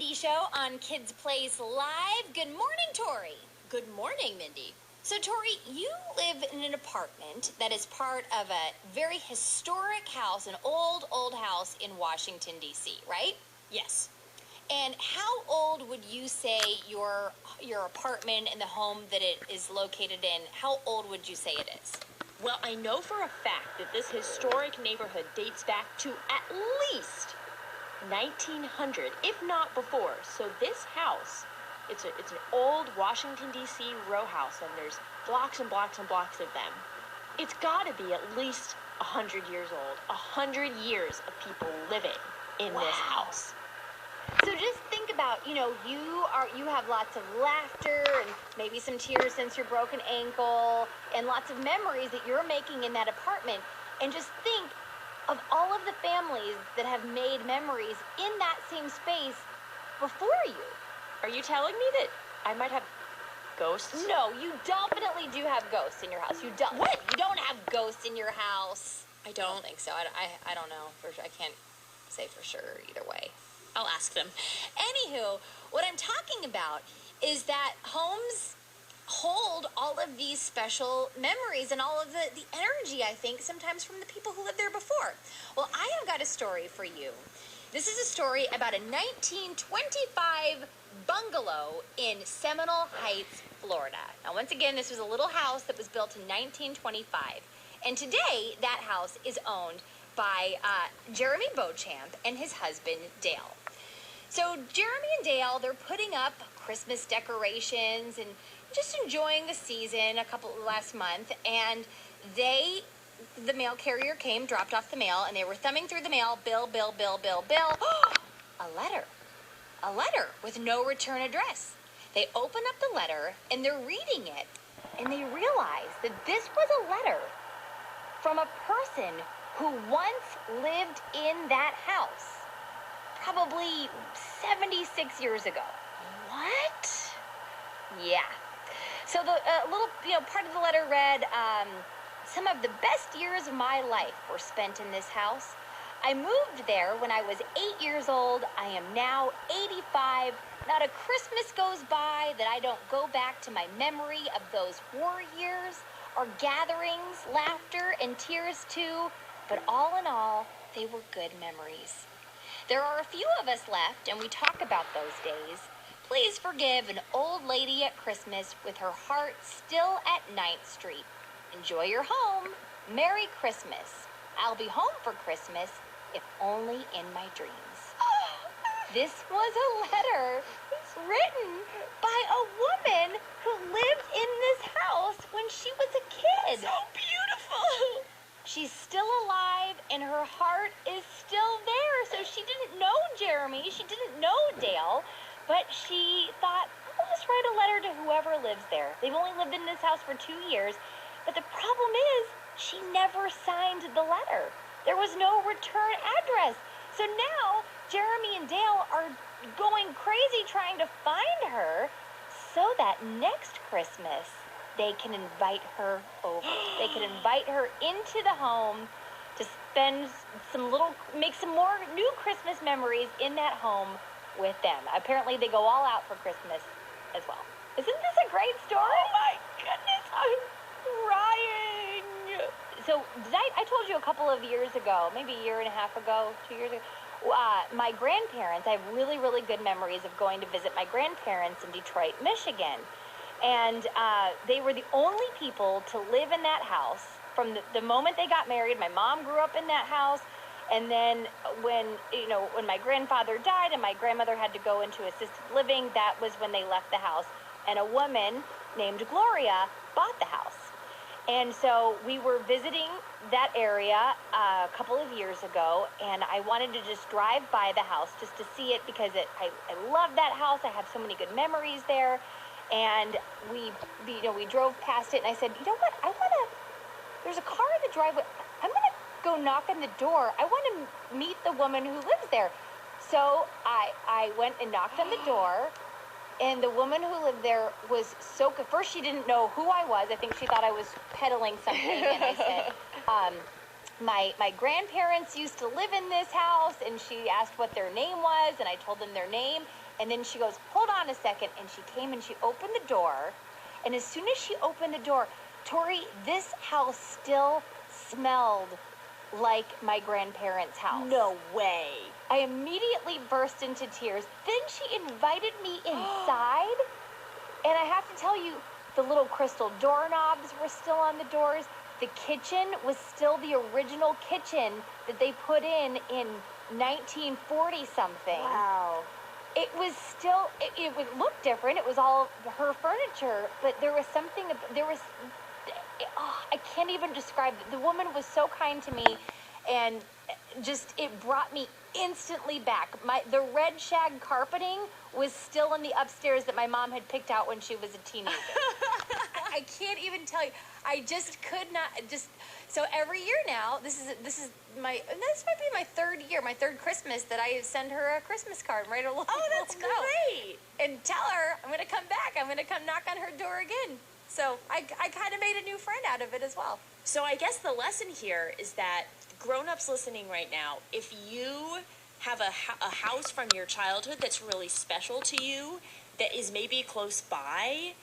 Mindy Show on Kids Place Live. Good morning, Tori. Good morning, Mindy. So, Tori, you live in an apartment that is part of a very historic house, an old house in Washington, D.C., right? Yes. And how old would you say your apartment and the home that it is located in, how old would you say it is? Well, I know for a fact that this historic neighborhood dates back to at least 1900, if not before. So this house, it's an old Washington, D.C. row house, and there's blocks and blocks and blocks of them. It's got to be at least 100 years old. 100 years of people living in this house. So just think about, you have lots of laughter and maybe some tears since your broken ankle and lots of memories that you're making in that apartment. And just think of all of the families that have made memories in that same space before you. Are you telling me that I might have ghosts? No, you definitely do have ghosts in your house. You don't. What? You don't have ghosts in your house. I don't think so. I don't know. I can't say for sure either way. I'll ask them. Anywho, what I'm talking about is that homes hold all of these special memories and all of the energy, I think, sometimes from the people who lived there before. Well, I have got a story for you. This is a story about a 1925 bungalow in Seminole Heights, Florida. Now, once again, this was a little house that was built in 1925. And today, that house is owned by Jeremy Beauchamp and his husband, Dale. So Jeremy and Dale, they're putting up Christmas decorations and just enjoying the season last month. And the mail carrier came, dropped off the mail, and they were thumbing through the mail, bill. A letter with no return address. They open up the letter, and they're reading it, and they realize that this was a letter from a person who once lived in that house, probably 76 years ago. What? Yeah. So the little, part of the letter read, some of the best years of my life were spent in this house. I moved there when I was 8 years old. I am now 85. Not a Christmas goes by that I don't go back to my memory of those war years, or gatherings, laughter, and tears too. But all in all, they were good memories. There are a few of us left, and we talk about those days. Please forgive an old lady at Christmas with her heart still at 9th Street. Enjoy your home. Merry Christmas. I'll be home for Christmas, if only in my dreams. This was a letter written by a woman who lived in this house when she was a kid. So beautiful. She's still alive, and her heart is still there. So she didn't know Jeremy. She didn't know Dale. But she thought, I'll just write a letter to whoever lives there. They've only lived in this house for 2 years. But the problem is, she never signed the letter. There was no return address. So now, Jeremy and Dale are going crazy trying to find her so that next Christmas, they can invite her over. They can invite her into the home to make some more new Christmas memories in that home with them. Apparently, they go all out for Christmas as well. Isn't this a great story? Oh my goodness, I'm crying. So I told you a couple of years ago, maybe a year and a half ago, 2 years ago, my grandparents, I have really, really good memories of going to visit my grandparents in Detroit, Michigan. And they were the only people to live in that house from the moment they got married. My mom grew up in that house. And then when my grandfather died and my grandmother had to go into assisted living, that was when they left the house. And a woman named Gloria bought the house. And so we were visiting that area a couple of years ago, and I wanted to just drive by the house just to see it because I love that house. I have so many good memories there. And we drove past it, and I said, you know what, there's a car in the driveway. I'm going to go knock on the door. I want to meet the woman who lives there. So I went and knocked on the door, and the woman who lived there was so good. First, she didn't know who I was. I think she thought I was peddling something. And I said, my grandparents used to live in this house, and she asked what their name was, and I told them their name, and then she goes, hold on a second, and she came and she opened the door, and as soon as she opened the door, Tori, this house still smelled like my grandparents' house. No way. I immediately burst into tears. Then she invited me inside, and I have to tell you, the little crystal doorknobs were still on the doors. The kitchen was still the original kitchen that they put in 1940 something. Wow. It was still, it would look different. It was all her furniture, but there was something, I can't even describe it. The woman was so kind to me, and just, it brought me instantly back. The red shag carpeting was still in the upstairs that my mom had picked out when she was a teenager. I can't even tell you. I just could not, so every year now, this might be my third year, my third Christmas that I send her a Christmas card, write a little That's note, great. and tell her I'm going to come back. I'm going to come knock on her door again. So I kind of made a new friend out of it as well. So I guess the lesson here is that grown-ups listening right now, if you have a house from your childhood that's really special to you, that is maybe close by,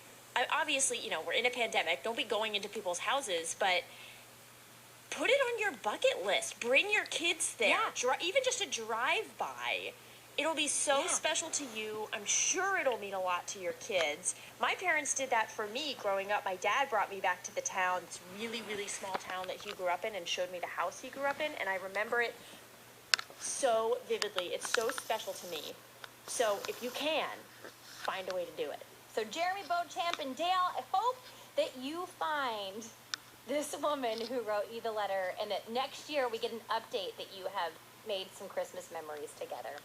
obviously, we're in a pandemic. Don't be going into people's houses, but put it on your bucket list. Bring your kids there. Yeah. Even just a drive-by. It'll be so special to you. I'm sure it'll mean a lot to your kids. My parents did that for me growing up. My dad brought me back to the town, this really, really small town that he grew up in, and showed me the house he grew up in, and I remember it so vividly. It's so special to me. So if you can, find a way to do it. So Jeremy, Beauchamp, and Dale, I hope that you find this woman who wrote you the letter, and that next year we get an update that you have made some Christmas memories together.